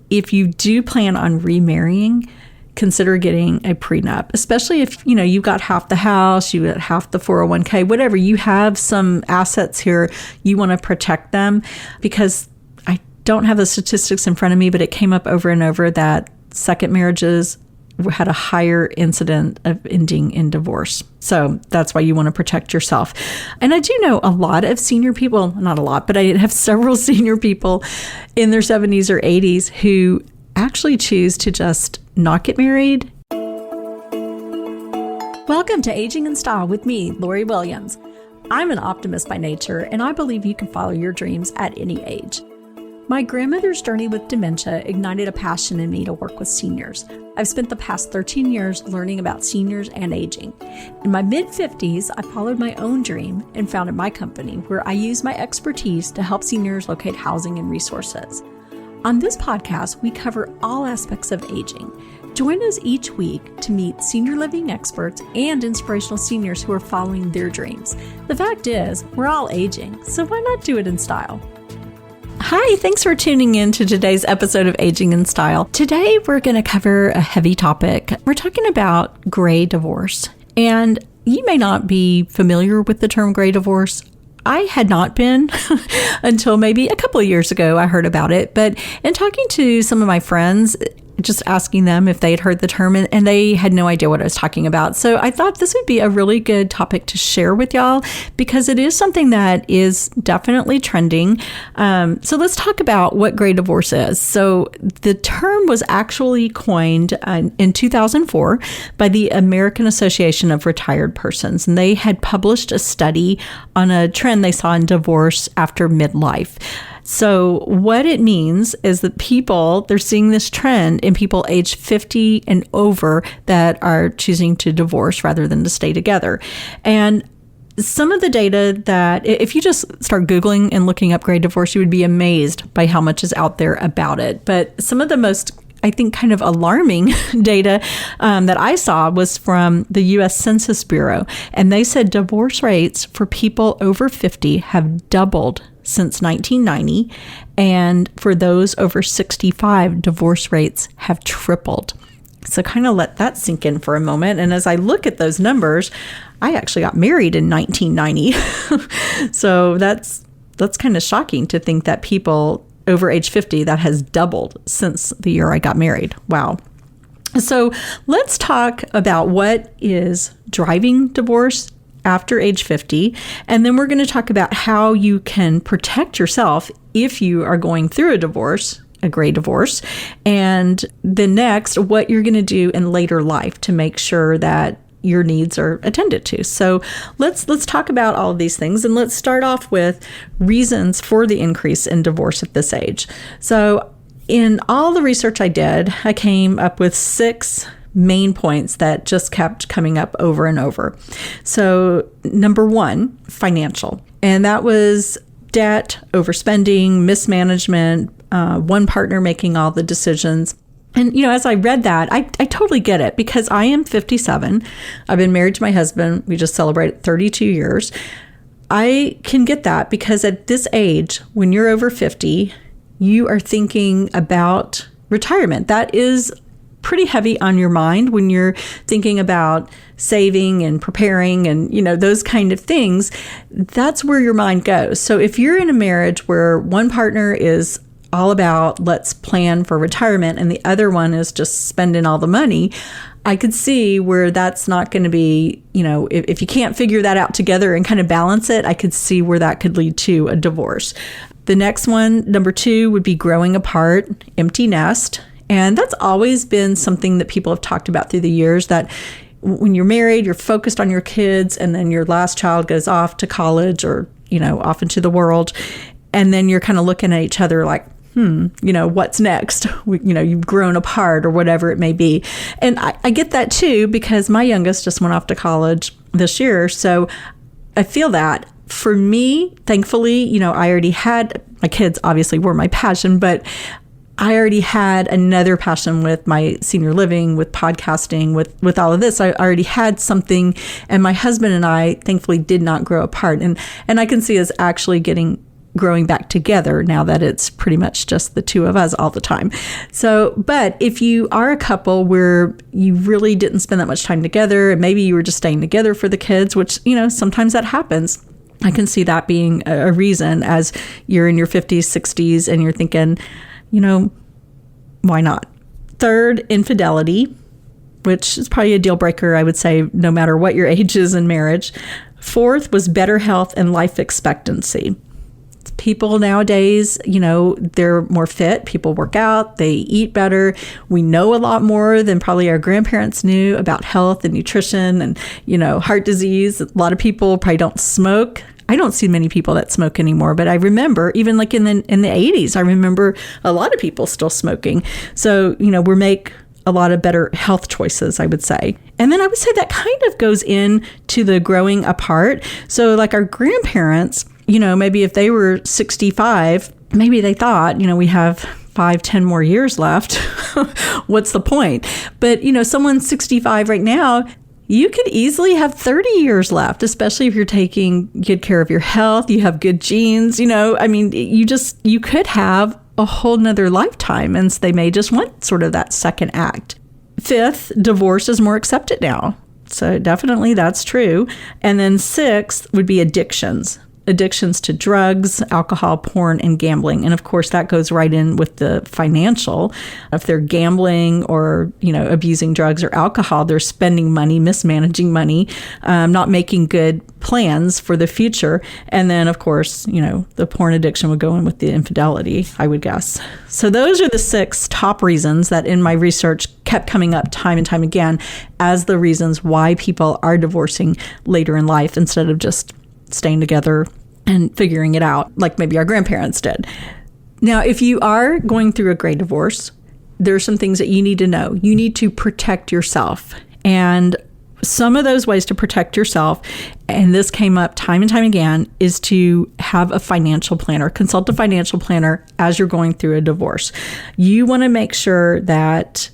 if you do plan on remarrying, consider getting a prenup, especially if, you've got half the house, you got half the 401k, whatever. You have some assets here. You want to protect them, because I don't have the statistics in front of me, but it came up over and over that second marriages had a higher incident of ending in divorce. So that's why you want to protect yourself. And I do know a lot of senior people, not a lot, but I have several senior people in their 70s or 80s who actually choose to just not get married. Welcome to Aging in Style with me, Lori Williams. I'm an optimist by nature, and I believe you can follow your dreams at any age. My grandmother's journey with dementia ignited a passion in me to work with seniors. I've spent the past 13 years learning about seniors and aging. In my mid-50s, I followed my own dream and founded my company, where I use my expertise to help seniors locate housing and resources. On this podcast, we cover all aspects of aging. Join us each week to meet senior living experts and inspirational seniors who are following their dreams. The fact is, we're all aging, so why not do it in style? Hi, thanks for tuning in to today's episode of Aging in Style. Today, we're going to cover a heavy topic. We're talking about gray divorce. And you may not be familiar with the term gray divorce. I had not been until maybe a couple of years ago. I heard about it. But in talking to some of my friends, just asking them if they had heard the term, and they had no idea what I was talking about. So I thought this would be a really good topic to share with y'all, because it is something that is definitely trending. So let's talk about what gray divorce is. So the term was actually coined in 2004 by the American Association of Retired Persons, and they had published a study on a trend they saw in divorce after midlife. So what it means is that they're seeing this trend in people age 50 and over that are choosing to divorce rather than to stay together. And some of the data that, if you just start Googling and looking up gray divorce, you would be amazed by how much is out there about it. But some of the most, I think, kind of alarming data that I saw was from the U.S. Census Bureau. And they said divorce rates for people over 50 have doubled since 1990, and for those over 65, divorce rates have tripled. So kind of let that sink in for a moment. And as I look at those numbers, I actually got married in 1990. So that's kind of shocking to think that people over age 50, that has doubled since the year I got married. Wow. So let's talk about what is driving divorce after age 50. And then we're going to talk about how you can protect yourself if you are going through a divorce, a gray divorce. And then next, what you're going to do in later life to make sure that your needs are attended to. So let's talk about all of these things. And let's start off with reasons for the increase in divorce at this age. So in all the research I did, I came up with 6 main points that just kept coming up over and over. So number 1, financial. And that was debt, overspending, mismanagement, one partner making all the decisions. And, as I read that, I totally get it, because I am 57. I've been married to my husband. We just celebrated 32 years. I can get that, because at this age, when you're over 50, you are thinking about retirement. That is pretty heavy on your mind when you're thinking about saving and preparing and, those kind of things. That's where your mind goes. So if you're in a marriage where one partner is all about let's plan for retirement and the other one is just spending all the money, I could see where that's not going to be, if you can't figure that out together and kind of balance it, I could see where that could lead to a divorce. The next one, number 2, would be growing apart, empty nest. And that's always been something that people have talked about through the years, that when you're married, you're focused on your kids, and then your last child goes off to college or, off into the world. And then you're kind of looking at each other like, what's next? You've grown apart or whatever it may be. And I get that too, because my youngest just went off to college this year. So I feel that. For me, thankfully, I already had, my kids obviously were my passion, but I already had another passion with my senior living, with podcasting, with all of this. I already had something, and my husband and I thankfully did not grow apart. And I can see us actually getting growing back together now that it's pretty much just the two of us all the time. So, but if you are a couple where you really didn't spend that much time together, and maybe you were just staying together for the kids, which, sometimes that happens. I can see that being a reason as you're in your 50s, 60s, and you're thinking, why not? Third, infidelity, which is probably a deal breaker, I would say, no matter what your age is in marriage. Fourth was better health and life expectancy. People nowadays, they're more fit. People work out, they eat better. We know a lot more than probably our grandparents knew about health and nutrition and, heart disease. A lot of people probably don't smoke. I don't see many people that smoke anymore, but I remember even like in the 80s, I remember a lot of people still smoking. So, we make a lot of better health choices, I would say. And then I would say that kind of goes into the growing apart. So like our grandparents, maybe if they were 65, maybe they thought, we have 5-10 more years left. What's the point? But, someone 65 right now, you could easily have 30 years left, especially if you're taking good care of your health, you have good genes, you could have a whole nother lifetime, and they may just want sort of that second act. Fifth, divorce is more accepted now. So definitely that's true. And then sixth would be addictions to drugs, alcohol, porn, and gambling. And of course, that goes right in with the financial. If they're gambling or, abusing drugs or alcohol, they're spending money, mismanaging money, not making good plans for the future. And then, of course, the porn addiction would go in with the infidelity, I would guess. So those are the 6 top reasons that in my research kept coming up time and time again as the reasons why people are divorcing later in life instead of just staying together and figuring it out like maybe our grandparents did. Now, if you are going through a great divorce, there are some things that you need to know. You need to protect yourself. And some of those ways to protect yourself, and this came up time and time again, is to have a financial planner, consult a financial planner as you're going through a divorce. You want to make sure that,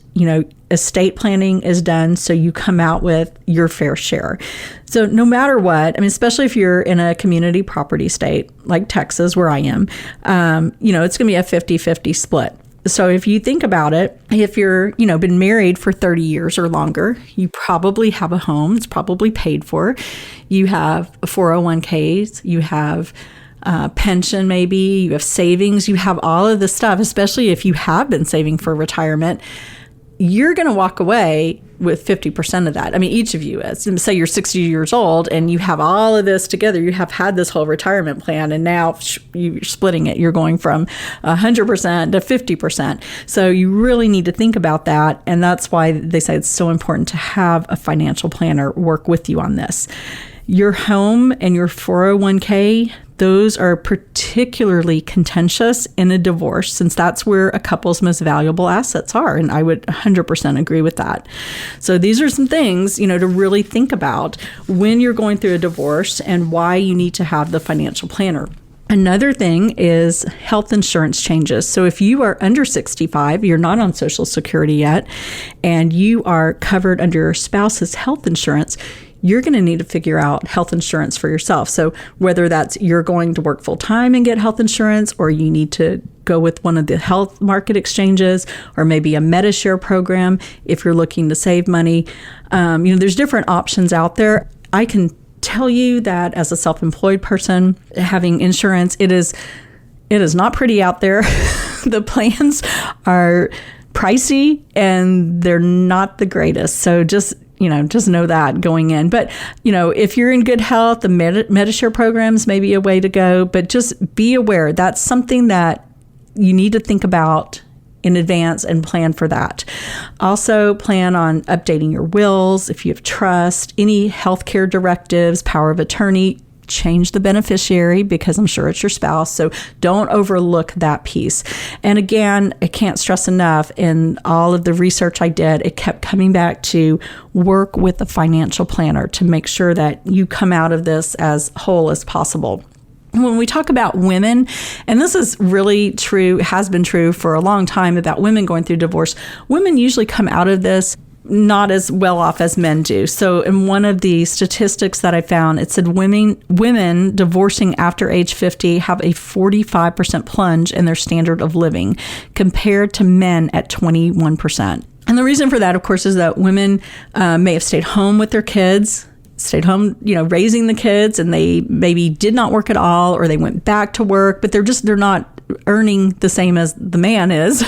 estate planning is done so you come out with your fair share. So no matter what, especially if you're in a community property state like Texas, where I am, it's going to be a 50-50 split. So if you think about it, if you're, been married for 30 years or longer, you probably have a home. It's probably paid for. You have 401ks. You have pension, maybe. You have savings. You have all of this stuff, especially if you have been saving for retirement. You're going to walk away with 50% of that. Each of you is. And say you're 60 years old and you have all of this together. You have had this whole retirement plan and now you're splitting it. You're going from 100% to 50%. So you really need to think about that. And that's why they say it's so important to have a financial planner work with you on this. Your home and your 401k, those are particularly contentious in a divorce since that's where a couple's most valuable assets are. And I would 100% agree with that. So these are some things, to really think about when you're going through a divorce and why you need to have the financial planner. Another thing is health insurance changes. So if you are under 65, you're not on Social Security yet, and you are covered under your spouse's health insurance, you're going to need to figure out health insurance for yourself. So whether that's you're going to work full time and get health insurance, or you need to go with one of the health market exchanges, or maybe a MediShare program if you're looking to save money. There's different options out there. I can tell you that as a self-employed person, having insurance, it is not pretty out there. The plans are pricey and they're not the greatest. So just know that going in. But, if you're in good health, the MediShare programs may be a way to go, but just be aware that's something that you need to think about in advance and plan for that. Also plan on updating your wills, if you have trust, any healthcare directives, power of attorney. Change the beneficiary because I'm sure it's your spouse. So don't overlook that piece. And again, I can't stress enough, in all of the research I did, it kept coming back to work with a financial planner to make sure that you come out of this as whole as possible. When we talk about women, and this is really true, has been true for a long time about women going through divorce, women usually come out of this not as well off as men do. So in one of the statistics that I found, it said women divorcing after age 50 have a 45% plunge in their standard of living compared to men at 21%. And the reason for that, of course, is that women may have stayed home with their kids, stayed home, raising the kids, and they maybe did not work at all, or they went back to work, but they're not earning the same as the man is.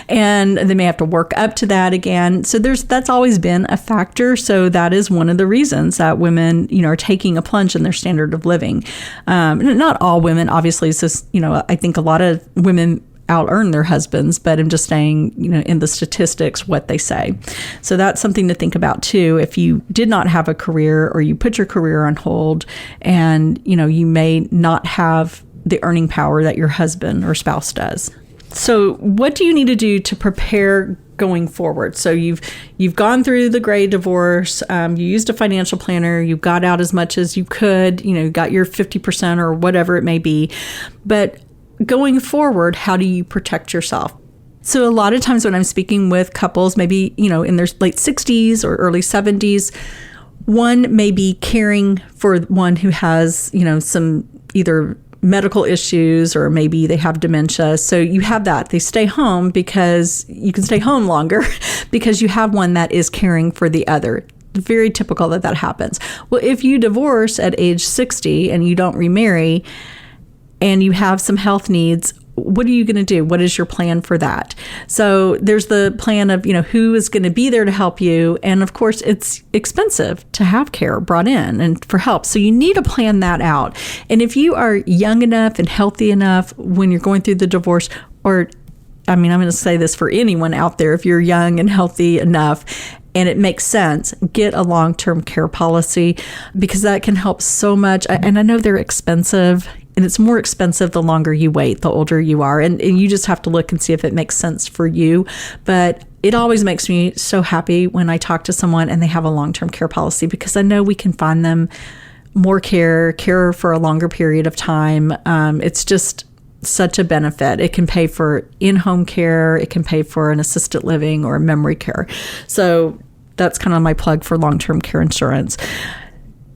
And they may have to work up to that again. So that's always been a factor. So that is one of the reasons that women, are taking a plunge in their standard of living. Not all women, obviously. So, I think a lot of women out earn their husbands, but I'm just saying, in the statistics, what they say. So that's something to think about too. If you did not have a career, or you put your career on hold, and, you may not have the earning power that your husband or spouse does. So what do you need to do to prepare going forward? So you've gone through the gray divorce, you used a financial planner, you got out as much as you could, got your 50% or whatever it may be. But going forward, how do you protect yourself? So a lot of times when I'm speaking with couples, maybe, in their late 60s or early 70s, one may be caring for one who has, some either medical issues, or maybe they have dementia. So you have that. They stay home because you can stay home longer because you have one that is caring for the other. Very typical that happens. Well, if you divorce at age 60 and you don't remarry and you have some health needs, what are you going to do? What is your plan for that? So there's the plan of, who is going to be there to help you. And of course, it's expensive to have care brought in and for help. So you need to plan that out. And if you are young enough and healthy enough when you're going through the divorce, or, I'm going to say this for anyone out there, if you're young and healthy enough and it makes sense, get a long-term care policy, because that can help so much. And I know they're expensive. And it's more expensive the longer you wait, the older you are. And you just have to look and see if it makes sense for you. But it always makes me so happy when I talk to someone and they have a long-term care policy, because I know we can find them more care for a longer period of time. It's just such a benefit. It can pay for in-home care. It can pay for an assisted living or memory care. So that's kind of my plug for long-term care insurance.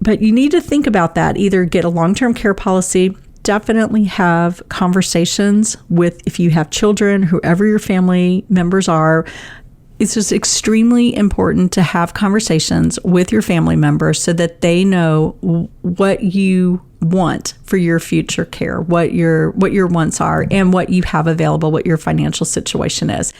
But you need to think about that. Either get a long-term care policy, definitely have conversations with, if you have children, whoever your family members are. It's just extremely important to have conversations with your family members so that they know what you want for your future care, what your wants are, and what you have available, what your financial situation is.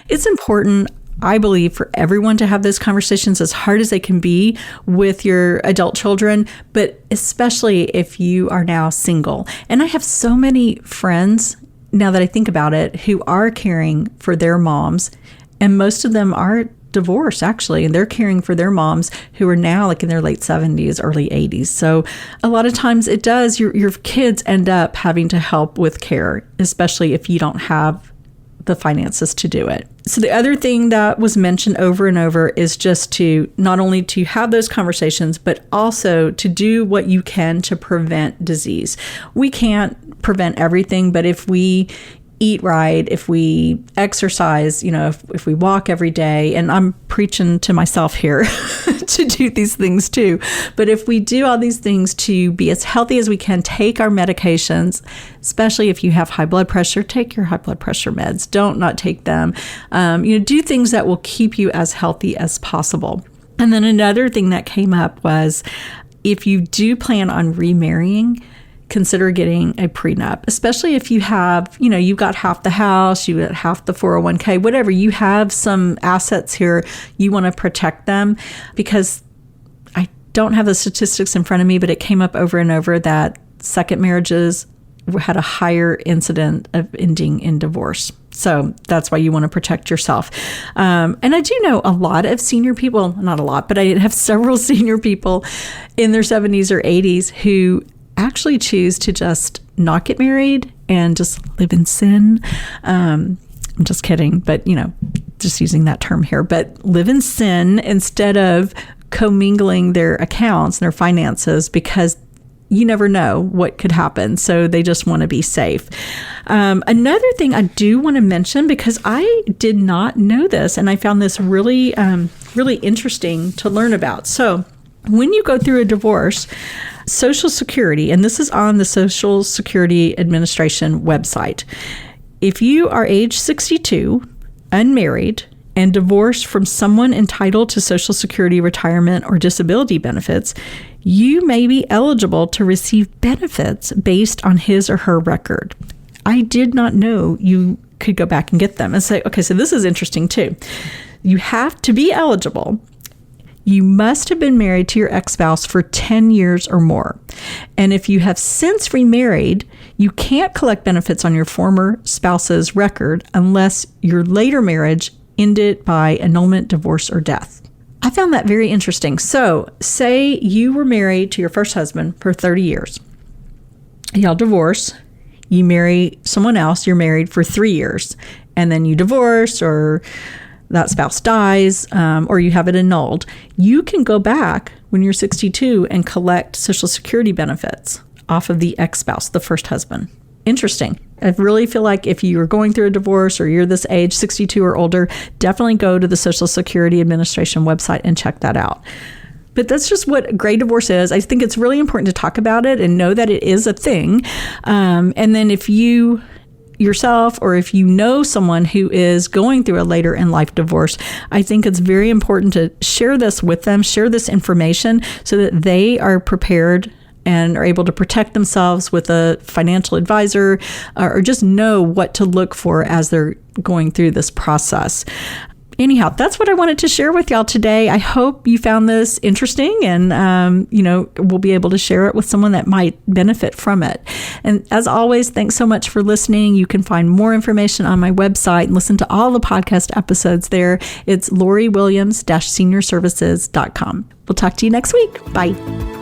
It's important, I believe, for everyone to have those conversations, as hard as they can be, with your adult children, but especially if you are now single. And I have so many friends, now that I think about it, who are caring for their moms, and most of them are divorced, actually, and they're caring for their moms who are now like in their late 70s, early 80s. So a lot of times it does, your kids end up having to help with care, especially if you don't have the finances to do it. So the other thing that was mentioned over and over is just to not only to have those conversations, but also to do what you can to prevent disease. We can't prevent everything, but if we eat right, if we exercise, if we walk every day, and I'm preaching to myself here to do these things too, but if we do all these things to be as healthy as we can, take our medications, especially if you have high blood pressure, take your high blood pressure meds, don't not take them, do things that will keep you as healthy as possible. And then another thing that came up was, if you do plan on remarrying, consider getting a prenup, especially if you have, you've got half the house, you got half the 401k, whatever, you have some assets here, you want to protect them, because I don't have the statistics in front of me, but it came up over and over that second marriages had a higher incident of ending in divorce. So that's why you want to protect yourself. And I do know a lot of senior people, not a lot, but I have several senior people in their 70s or 80s who actually choose to just not get married and just live in sin. I'm just kidding, but just using that term here, but live in sin instead of commingling their accounts and their finances, because you never know what could happen. So they just want to be safe. Another thing I do want to mention, because I did not know this, and I found this really, really interesting to learn about. So when you go through a divorce, Social Security, and this is on the Social Security Administration website, if you are age 62, unmarried, and divorced from someone entitled to Social Security retirement or disability benefits, you may be eligible to receive benefits based on his or her record. I did not know you could go back and get them and say, okay, so this is interesting too. You have to be eligible. You must have been married to your ex-spouse for 10 years or more. And if you have since remarried, you can't collect benefits on your former spouse's record unless your later marriage ended by annulment, divorce, or death. I found that very interesting. So say you were married to your first husband for 30 years. Y'all divorce. You marry someone else. You're married for 3 years. And then you divorce, or that spouse dies, or you have it annulled. You can go back when you're 62 and collect Social Security benefits off of the ex-spouse, the first husband. Interesting. I really feel like if you're going through a divorce or you're this age, 62 or older, definitely go to the Social Security Administration website and check that out. But that's just what gray divorce is. I think it's really important to talk about it and know that it is a thing. And then if you yourself, or if you know someone who is going through a later in life divorce, I think it's very important to share this with them, share this information so that they are prepared and are able to protect themselves with a financial advisor, or just know what to look for as they're going through this process. Anyhow, that's what I wanted to share with y'all today. I hope you found this interesting, and we'll be able to share it with someone that might benefit from it. And as always, thanks so much for listening. You can find more information on my website and listen to all the podcast episodes there. It's LoriWilliams-SeniorServices.com. We'll talk to you next week. Bye.